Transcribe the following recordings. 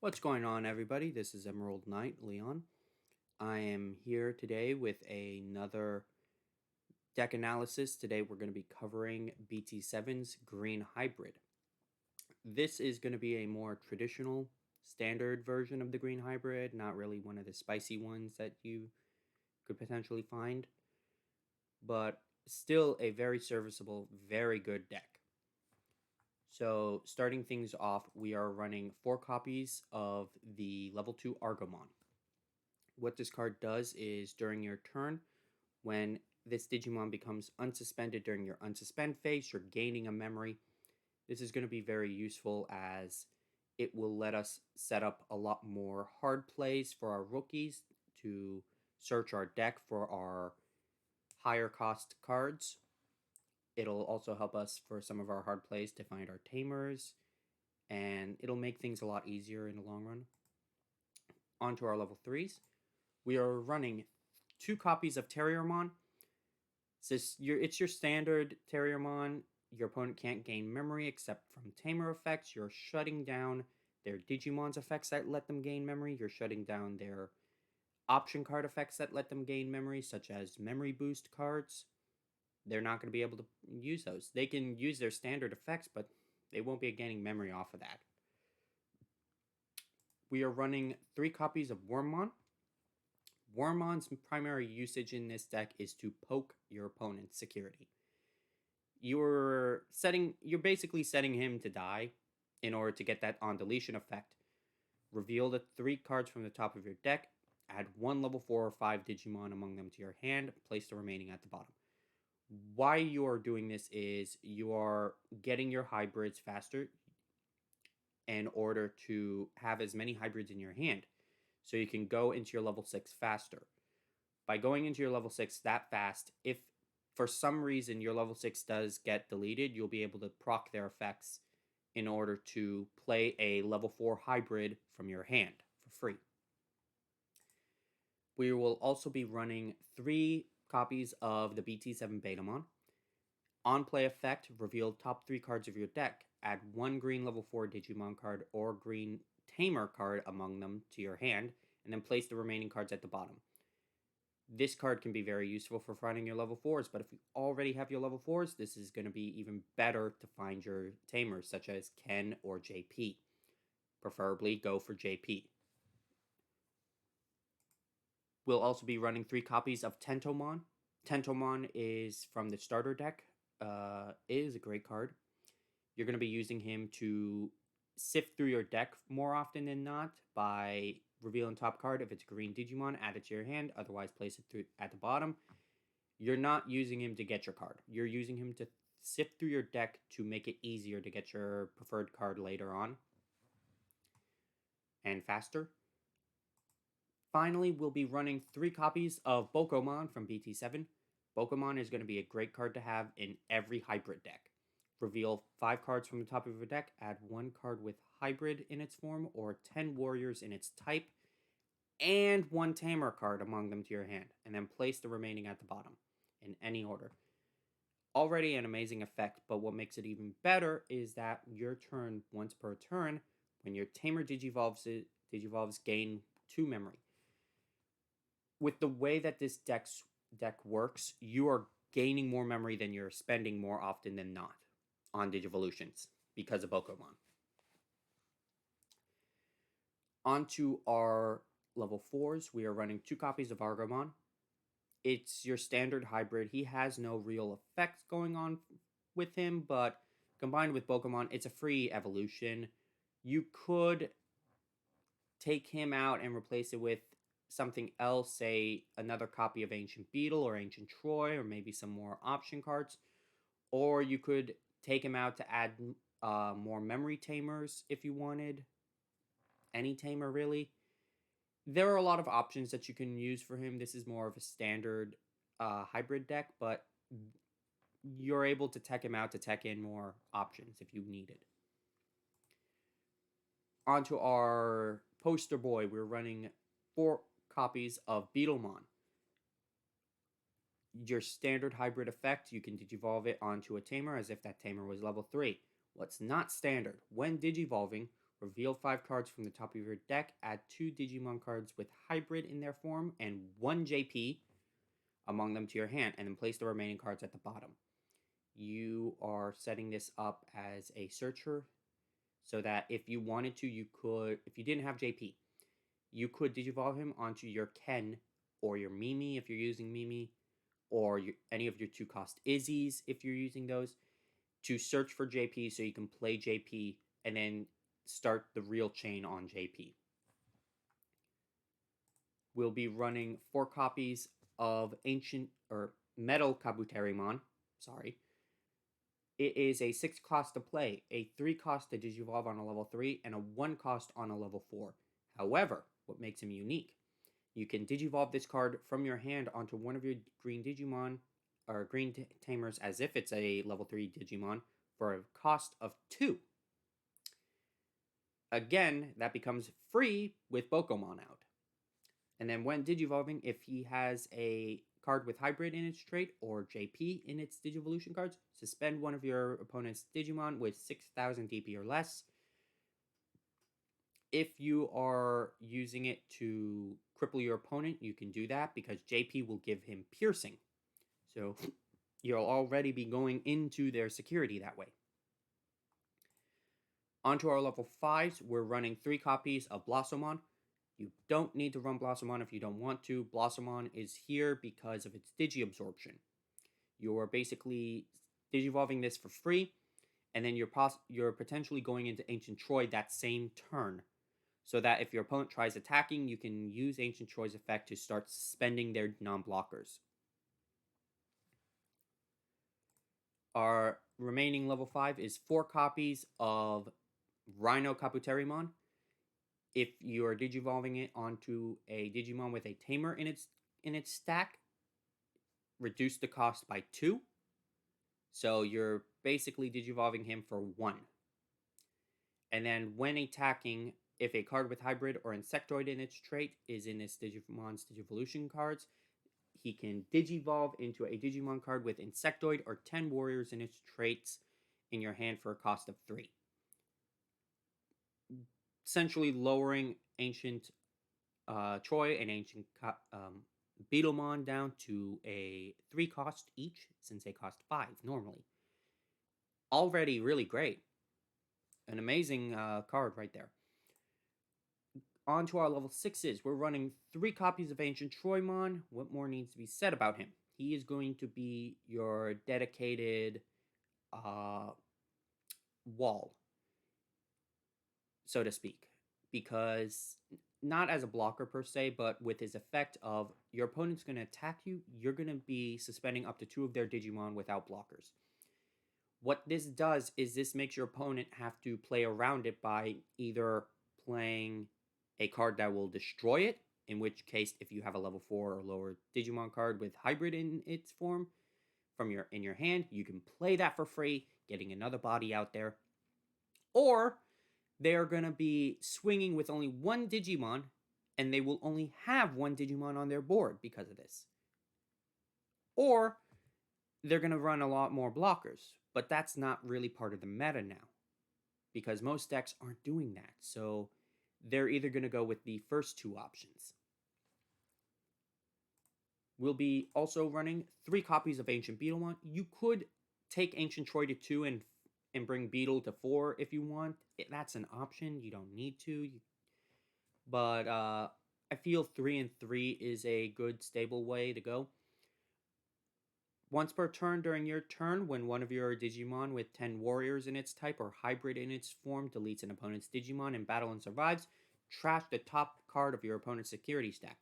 What's going on, everybody? This is Emerald Knight Leon. I am here today with another deck analysis. Today we're going to be covering BT7's Green Hybrid. This is going to be a more traditional, standard version of the Green Hybrid, not really one of the spicy ones that you could potentially find, but still a very serviceable, very good deck. So, starting things off, we are running 4 copies of the level 2 Argomon. What this card does is during your turn, when this Digimon becomes unsuspended during your unsuspend phase, you're gaining a memory. This is going to be very useful as it will let us set up a lot more hard plays for our rookies to search our deck for our higher cost cards. It'll also help us for some of our hard plays to find our Tamers, and it'll make things a lot easier in the long run. On to our level 3s. We are running 2 copies of Terriermon. It's your standard Terriermon. Your opponent can't gain memory except from Tamer effects. You're shutting down their Digimon's effects that let them gain memory. You're shutting down their option card effects that let them gain memory, such as memory boost cards. They're not going to be able to use those. They can use their standard effects, but they won't be gaining memory off of that. We are running 3 copies of Wormmon. Wormmon's primary usage in this deck is to poke your opponent's security. You're basically setting him to die in order to get that on deletion effect. Reveal the 3 cards from the top of your deck, add 1 level 4 or 5 Digimon among them to your hand, place the remaining at the bottom. Why you are doing this is you are getting your hybrids faster in order to have as many hybrids in your hand, so you can go into your level 6 faster. By going into your level 6 that fast, if for some reason your level 6 does get deleted, you'll be able to proc their effects in order to play a level 4 hybrid from your hand for free. We will also be running 3 copies of the BT7 Betamon. On play effect, reveal top 3 cards of your deck. Add 1 green level 4 Digimon card or green Tamer card among them to your hand, and then place the remaining cards at the bottom. This card can be very useful for finding your level 4s, but if you already have your level 4s, this is going to be even better to find your Tamers, such as Ken or JP. Preferably go for JP. We'll also be running 3 copies of Tentomon. Tentomon is from the starter deck. It is a great card. You're going to be using him to sift through your deck more often than not by revealing top card. If it's a green Digimon, add it to your hand. Otherwise, place it at the bottom. You're not using him to get your card. You're using him to sift through your deck to make it easier to get your preferred card later on and faster. Finally, we'll be running 3 copies of Bokomon from BT7. Bokomon is going to be a great card to have in every hybrid deck. Reveal 5 cards from the top of your deck, add 1 card with hybrid in its form, or 10 warriors in its type, and 1 Tamer card among them to your hand, and then place the remaining at the bottom, in any order. Already an amazing effect, but what makes it even better is that your turn, once per turn, when your Tamer Digivolves gain 2 memory. With the way that this deck works, you are gaining more memory than you're spending more often than not on Digivolutions because of Bokomon. On to our level 4s. We are running 2 copies of Argomon. It's your standard hybrid. He has no real effects going on with him, but combined with Bokomon, it's a free evolution. You could take him out and replace it with something else, say another copy of Ancient Beetle or Ancient Troy, or maybe some more option cards. Or you could take him out to add more memory Tamers if you wanted. Any Tamer, really. There are a lot of options that you can use for him. This is more of a standard hybrid deck, but you're able to tech him out to tech in more options if you need it. On to our poster boy. We're running 4 copies of Beetlemon. Your standard hybrid effect, you can digivolve it onto a Tamer as if that Tamer was level 3. What's not standard, when digivolving, Reveal 5 cards from the top of your deck. Add 2 Digimon cards with hybrid in their form and 1 JP among them to your hand, and then place the remaining cards at the bottom. You are setting this up as a searcher so that if you wanted to, you could, if you didn't have JP, you could Digivolve him onto your Ken or your Mimi if you're using Mimi, or any of your 2-cost Izzies if you're using those, to search for JP so you can play JP and then start the real chain on JP. We'll be running 4 copies of Ancient or Metal Kabuterimon. Sorry. It is a 6 cost to play, a 3 cost to Digivolve on a level 3, and a 1 cost on a level 4. However, what makes him unique, you can Digivolve this card from your hand onto one of your green Digimon, or green Tamers, as if it's a level 3 Digimon, for a cost of 2. Again, that becomes free with Bokomon out. And then when Digivolving, if he has a card with hybrid in its trait or JP in its Digivolution cards, suspend one of your opponent's Digimon with 6,000 DP or less. If you are using it to cripple your opponent, you can do that because JP will give him piercing. So you'll already be going into their security that way. Onto our level 5s, we're running 3 copies of Blossomon. You don't need to run Blossomon if you don't want to. Blossomon is here because of its Digi-absorption. You're basically Digivolving this for free, and then you're potentially going into Ancient Troy that same turn, so that if your opponent tries attacking, you can use Ancient Troy's effect to start suspending their non-blockers. Our remaining level 5 is 4 copies of Rhino Kabuterimon. If you are Digivolving it onto a Digimon with a Tamer in its stack, reduce the cost by 2. So you're basically Digivolving him for 1. And then when attacking, if a card with hybrid or insectoid in its trait is in its Digimon's Digivolution cards, he can Digivolve into a Digimon card with insectoid or 10 warriors in its traits in your hand for a cost of 3. Essentially lowering Ancient Troy and Ancient Beetlemon down to a 3 cost each, since they cost 5 normally. Already really great. An amazing card right there. On to our level 6s. We're running 3 copies of Ancient Troymon. What more needs to be said about him? He is going to be your dedicated wall, so to speak. Because, not as a blocker per se, but with his effect of your opponent's going to attack you, you're going to be suspending up to 2 of their Digimon without blockers. What this does is this makes your opponent have to play around it by either playing a card that will destroy it, in which case if you have a level 4 or lower Digimon card with hybrid in its form in your hand, you can play that for free, getting another body out there. Or they're going to be swinging with only 1 Digimon, and they will only have 1 Digimon on their board because of this. Or they're going to run a lot more blockers, but that's not really part of the meta now, because most decks aren't doing that. So they're either going to go with the first 2 options. We'll be also running 3 copies of Ancient Beetlemon. You could take Ancient Troy to 2 and bring Beetle to 4 if you want. That's an option. You don't need to. But I feel 3 and 3 is a good stable way to go. Once per turn during your turn, when one of your Digimon with 10 warriors in its type or hybrid in its form deletes an opponent's Digimon in battle and survives, trash the top card of your opponent's security stack.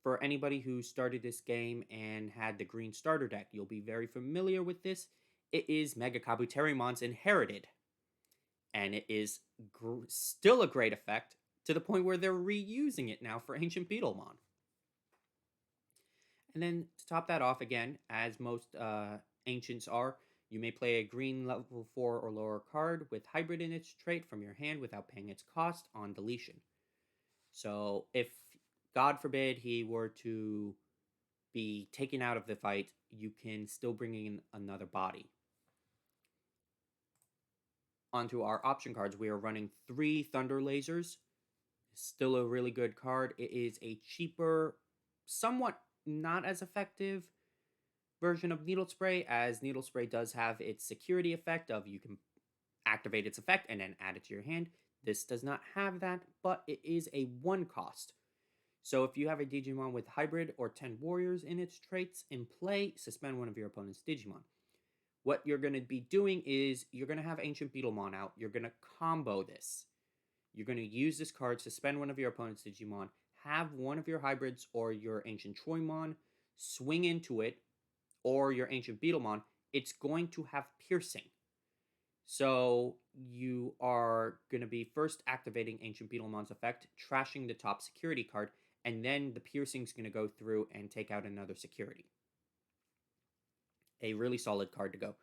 For anybody who started this game and had the green starter deck, you'll be very familiar with this. It is Mega Kabuterimon's Inherited. And it is still a great effect, to the point where they're reusing it now for Ancient Beetlemon. And then to top that off again, as most Ancients are, you may play a green level 4 or lower card with hybrid in its trait from your hand without paying its cost on deletion. So if, God forbid, he were to be taken out of the fight, you can still bring in another body. onto our option cards, we are running 3 Thunder Lasers. Still a really good card. It is a cheaper, somewhat not as effective version of Needle Spray, as Needle Spray does have its security effect of you can activate its effect and then add it to your hand. This does not have that, but it is a 1 cost. So if you have a Digimon with Hybrid or 10 Warriors in its traits in play, suspend one of your opponent's Digimon. What you're going to be doing is you're going to have Ancient Beetlemon out. You're going to combo this. You're going to use this card, suspend one of your opponent's Digimon, have one of your hybrids or your Ancient Troymon swing into it, or your Ancient Beetlemon. It's going to have piercing. So you are going to be first activating Ancient Beetlemon's effect, trashing the top security card, and then the piercing's going to go through and take out another security. A really solid card to go.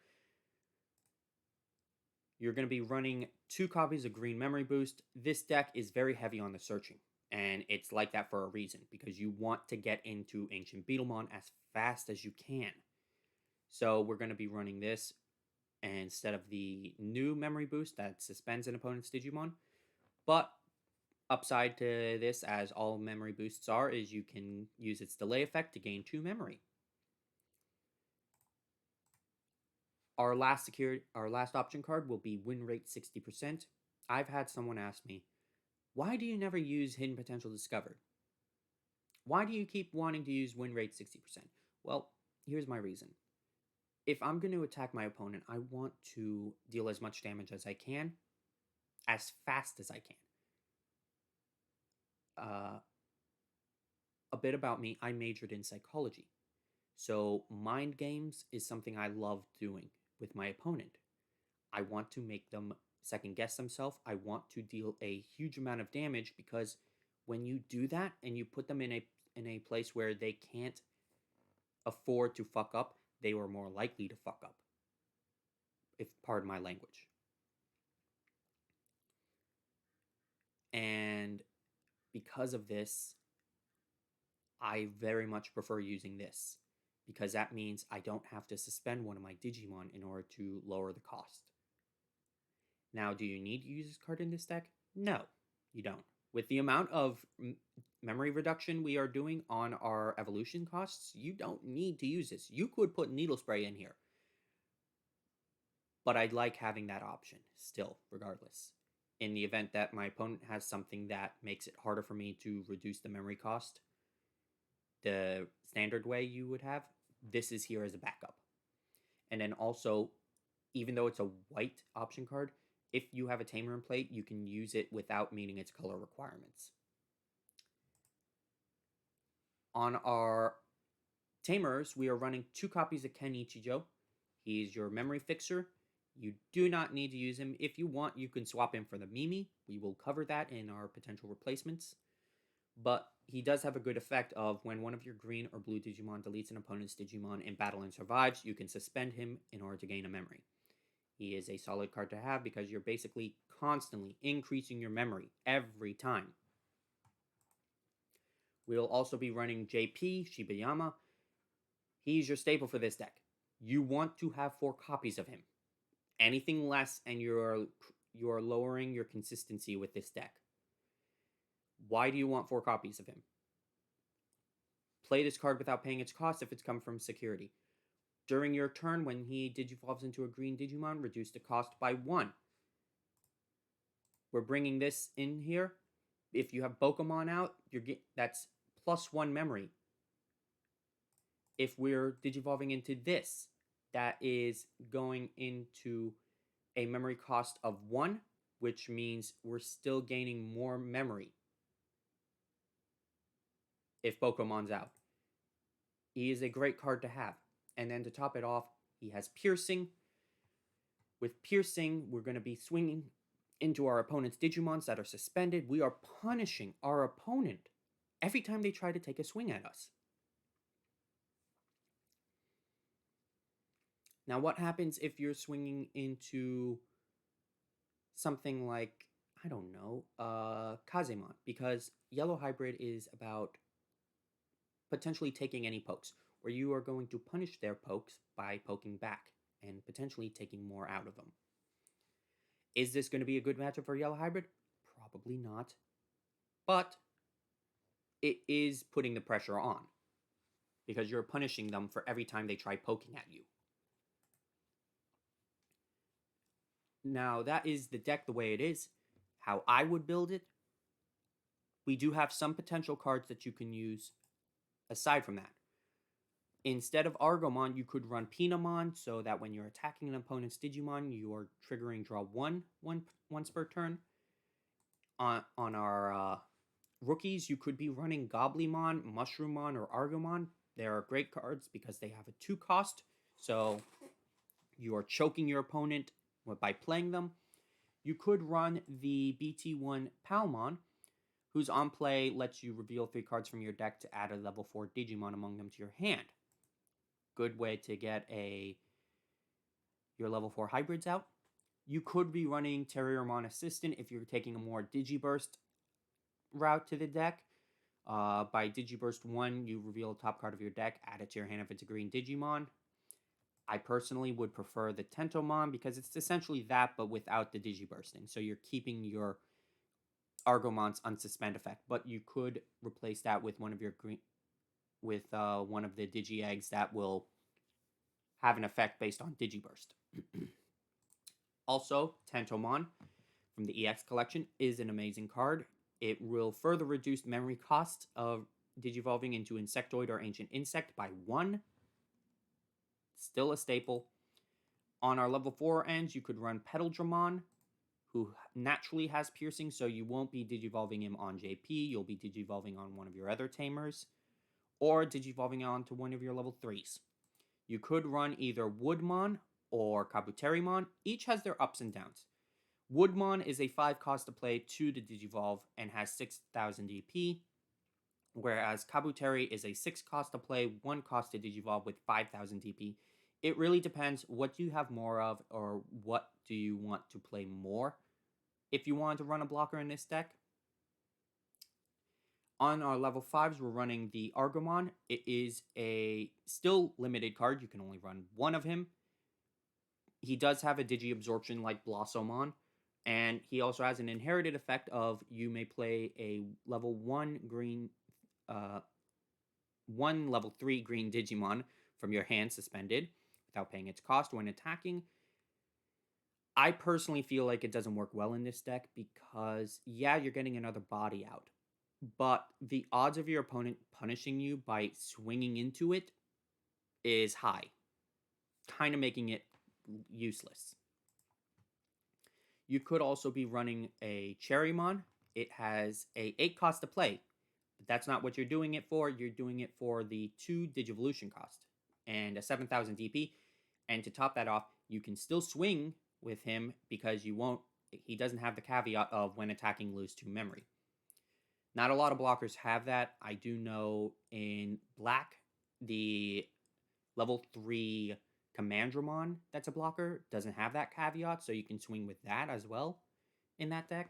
You're going to be running 2 copies of Green Memory Boost. This deck is very heavy on the searching, and it's like that for a reason, because you want to get into Ancient Beetlemon as fast as you can. So we're going to be running this instead of the new Memory Boost that suspends an opponent's Digimon. But upside to this, as all Memory Boosts are, is you can use its delay effect to gain 2 memory. Our last option card will be win rate 60%. I've had someone ask me, why do you never use Hidden Potential Discovered? Why do you keep wanting to use win rate 60%? Well, here's my reason. If I'm going to attack my opponent, I want to deal as much damage as I can, as fast as I can. A bit about me, I majored in psychology. So mind games is something I love doing with my opponent. I want to make them second guess themselves. I want to deal a huge amount of damage, because when you do that and you put them in a place where they can't afford to fuck up, they are more likely to fuck up. If pardon my language. And because of this, I very much prefer using this, because that means I don't have to suspend one of my Digimon in order to lower the cost. Now, do you need to use this card in this deck? No, you don't. With the amount of memory reduction we are doing on our evolution costs, you don't need to use this. You could put Needle Spray in here. But I'd like having that option still, regardless. In the event that my opponent has something that makes it harder for me to reduce the memory cost, the standard way you would have, this is here as a backup. And then also, even though it's a white option card, if you have a Tamer in play, you can use it without meeting its color requirements. On our Tamers, we are running 2 copies of Ken Ichijo. He's your memory fixer. You do not need to use him. If you want, you can swap him for the Mimi. We will cover that in our potential replacements. But he does have a good effect of when one of your green or blue Digimon deletes an opponent's Digimon in battle and survives, you can suspend him in order to gain a memory. He is a solid card to have because you're basically constantly increasing your memory every time. We'll also be running JP, Shibayama. He's your staple for this deck. You want to have 4 copies of him. Anything less and you're lowering your consistency with this deck. Why do you want 4 copies of him? Play this card without paying its cost if it's come from security. During your turn, when he digivolves into a green Digimon, reduce the cost by 1. We're bringing this in here. If you have Bokomon out, that's +1 memory. If we're digivolving into this, that is going into a memory cost of 1, which means we're still gaining more memory if Bokomon's out. He is a great card to have. And then to top it off, he has Piercing. With Piercing, we're going to be swinging into our opponent's Digimons that are suspended. We are punishing our opponent every time they try to take a swing at us. Now, what happens if you're swinging into something like, I don't know, Kazemon? Because Yellow Hybrid is about potentially taking any pokes, where you are going to punish their pokes by poking back and potentially taking more out of them. Is this going to be a good matchup for Yellow Hybrid? Probably not. But it is putting the pressure on, because you're punishing them for every time they try poking at you. Now, that is the deck the way it is. How I would build it, we do have some potential cards that you can use aside from that. Instead of Argomon, you could run Pinamon, so that when you're attacking an opponent's Digimon, you are triggering draw once per turn. On our rookies, you could be running Goblimon, Mushroomon, or Argomon. They are great cards because they have a 2 cost, so you are choking your opponent by playing them. You could run the BT1 Palmon, whose on play lets you reveal 3 cards from your deck to add a level 4 Digimon among them to your hand. Good way to get your level 4 hybrids out. You could be running Terriermon Assistant if you're taking a more Digiburst route to the deck. By Digiburst 1, you reveal a top card of your deck, add it to your hand if it's a green Digimon. I personally would prefer the Tentomon because it's essentially that, but without the Digibursting. So you're keeping your Argomon's unsuspend effect, but you could replace that with one of your green, with one of the Digi Eggs that will have an effect based on Digiburst. Also, Tentomon from the EX collection is an amazing card. It will further reduce memory cost of Digivolving into Insectoid or Ancient Insect by 1. Still a staple. On our level 4 ends, you could run Petal-Dramon, who naturally has piercing, so you won't be Digivolving him on JP. You'll be Digivolving on one of your other Tamers, or Digivolving onto one of your level 3s. You could run either Woodmon or Kabuterimon. Each has their ups and downs. Woodmon is a 5 cost to play, 2 to Digivolve, and has 6,000 DP, whereas Kabuteri is a 6 cost to play, 1 cost to Digivolve with 5,000 DP. It really depends what you have more of, or what do you want to play more. If you want to run a blocker in this deck, on our level 5s, we're running the Argomon. It is a still limited card. You can only run 1 of him. He does have a Digi-Absorption like Blossomon, and he also has an inherited effect of you may play a level 1 green, 1 level 3 green Digimon from your hand suspended without paying its cost when attacking. I personally feel like it doesn't work well in this deck because, yeah, you're getting another body out, but the odds of your opponent punishing you by swinging into it is high, kind of making it useless. You could also be running a Cherrymon. It has a 8 cost to play, but that's not what you're doing it for. You're doing it for the 2 Digivolution cost and a 7,000 DP. And to top that off, you can still swing with him because he doesn't have the caveat of when attacking lose 2 memory. Not a lot of blockers have that. I do know in black, the level 3 Commandramon that's a blocker doesn't have that caveat, so you can swing with that as well in that deck.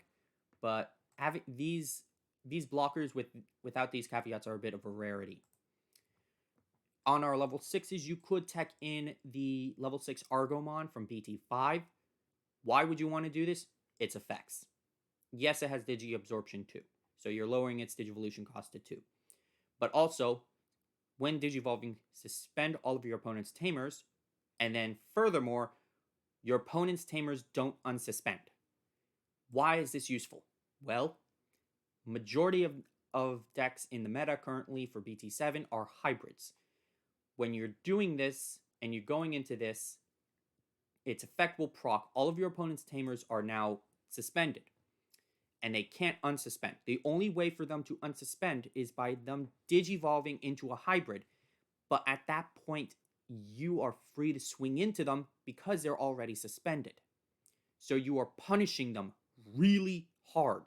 But having these blockers without these caveats are a bit of a rarity. On our level 6s, you could tech in the level 6 Argomon from BT5. Why would you want to do this? Its effects. Yes, it has Digi-Absorption too, so you're lowering its Digivolution cost to 2. But also, when Digivolving, suspend all of your opponent's Tamers, and then furthermore, your opponent's Tamers don't unsuspend. Why is this useful? Well, majority of decks in the meta currently for BT7 are hybrids. When you're doing this and you're going into this, its effect will proc. All of your opponent's Tamers are now suspended, and they can't unsuspend. The only way for them to unsuspend is by them Digivolving into a hybrid, but at that point, you are free to swing into them because they're already suspended. So you are punishing them really hard.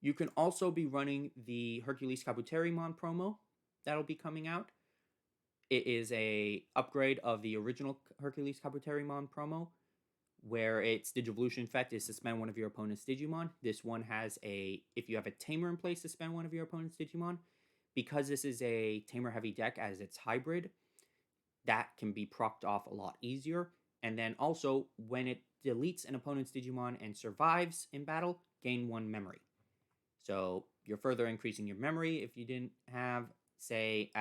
You can also be running the Hercules Kabuterimon promo that'll be coming out. It is a upgrade of the original Hercules Kabuterimon promo, where its Digivolution effect is suspend one of your opponent's Digimon. This one has if you have a Tamer in place, suspend one of your opponent's Digimon. Because this is a Tamer heavy deck as its hybrid, that can be procced off a lot easier. And then also, when it deletes an opponent's Digimon and survives in battle, gain 1 memory. So you're further increasing your memory if you didn't have, say,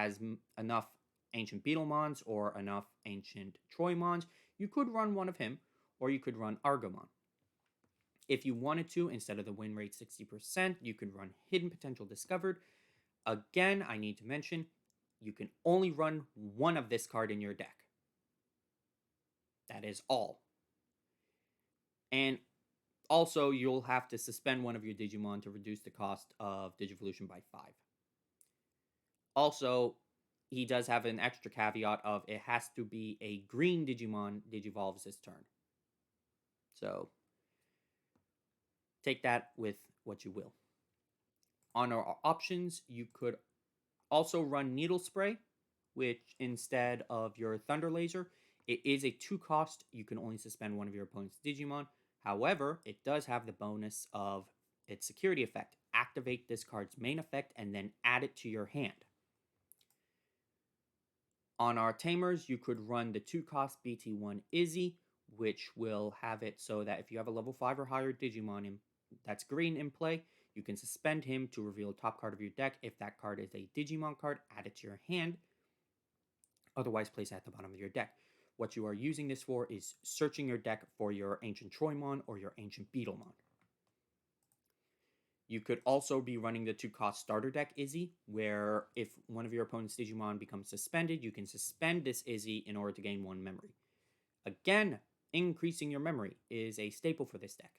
enough ancient Beetlemons or enough ancient Troymons. You could run one of him, or you could run Argomon. If you wanted to, instead of the win rate 60%, you could run Hidden Potential Discovered. Again, I need to mention, you can only run one of this card in your deck. That is all. And also, you'll have to suspend one of your Digimon to reduce the cost of Digivolution by 5. Also, he does have an extra caveat of it has to be a green Digimon Digivolves this turn. So, take that with what you will. On our options, you could also run Needle Spray, which instead of your Thunder Laser, it is a 2 cost. You can only suspend one of your opponent's Digimon. However, it does have the bonus of its security effect. Activate this card's main effect and then add it to your hand. On our Tamers, you could run the 2 cost BT1 Izzy, which will have it so that if you have a level 5 or higher Digimon that's green in play, you can suspend him to reveal a top card of your deck. If that card is a Digimon card, add it to your hand. Otherwise, place it at the bottom of your deck. What you are using this for is searching your deck for your Ancient Troymon or your Ancient Beetlemon. You could also be running the 2 cost starter deck Izzy, where if one of your opponent's Digimon becomes suspended, you can suspend this Izzy in order to gain 1 memory. Again, increasing your memory is a staple for this deck.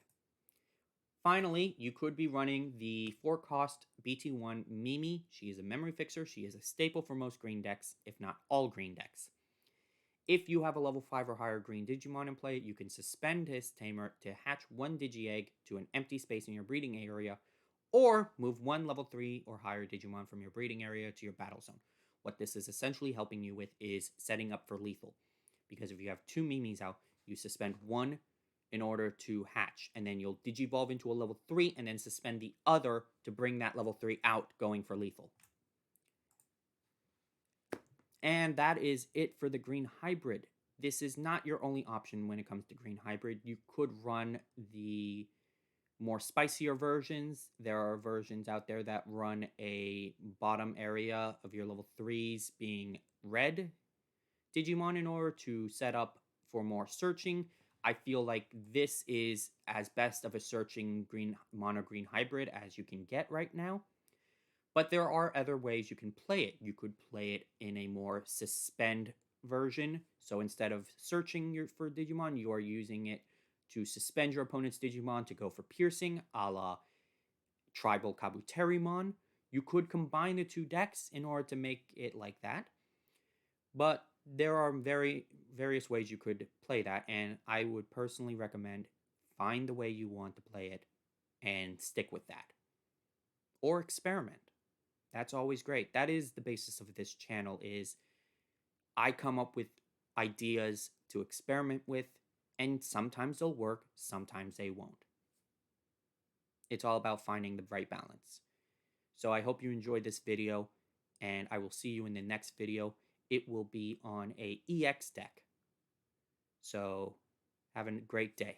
Finally, you could be running the 4 cost BT1 Mimi. She is a memory fixer. She is a staple for most green decks, if not all green decks. If you have a level 5 or higher green Digimon in play, you can suspend his Tamer to hatch 1 Digi-Egg to an empty space in your breeding area, or move 1 level 3 or higher Digimon from your breeding area to your battle zone. What this is essentially helping you with is setting up for lethal. Because if you have 2 Mimis out, you suspend 1 in order to hatch, and then you'll Digivolve into a level 3 and then suspend the other to bring that level 3 out, going for lethal. And that is it for the green hybrid. This is not your only option when it comes to green hybrid. You could run the more spicier versions. There are versions out there that run a bottom area of your level 3s being red Digimon in order to set up for more searching. I feel like this is as best of a searching mono green hybrid as you can get right now. But there are other ways you can play it. You could play it in a more suspend version. So instead of searching for Digimon, you are using it to suspend your opponent's Digimon to go for piercing, a la Tribal Kabuterimon. You could combine the 2 decks in order to make it like that. But there are various ways you could play that, and I would personally recommend find the way you want to play it and stick with that. Or experiment. That's always great. That is the basis of this channel, is I come up with ideas to experiment with, and sometimes they'll work, sometimes they won't. It's all about finding the right balance. So I hope you enjoyed this video, and I will see you in the next video. It will be on a EX deck. So have a great day.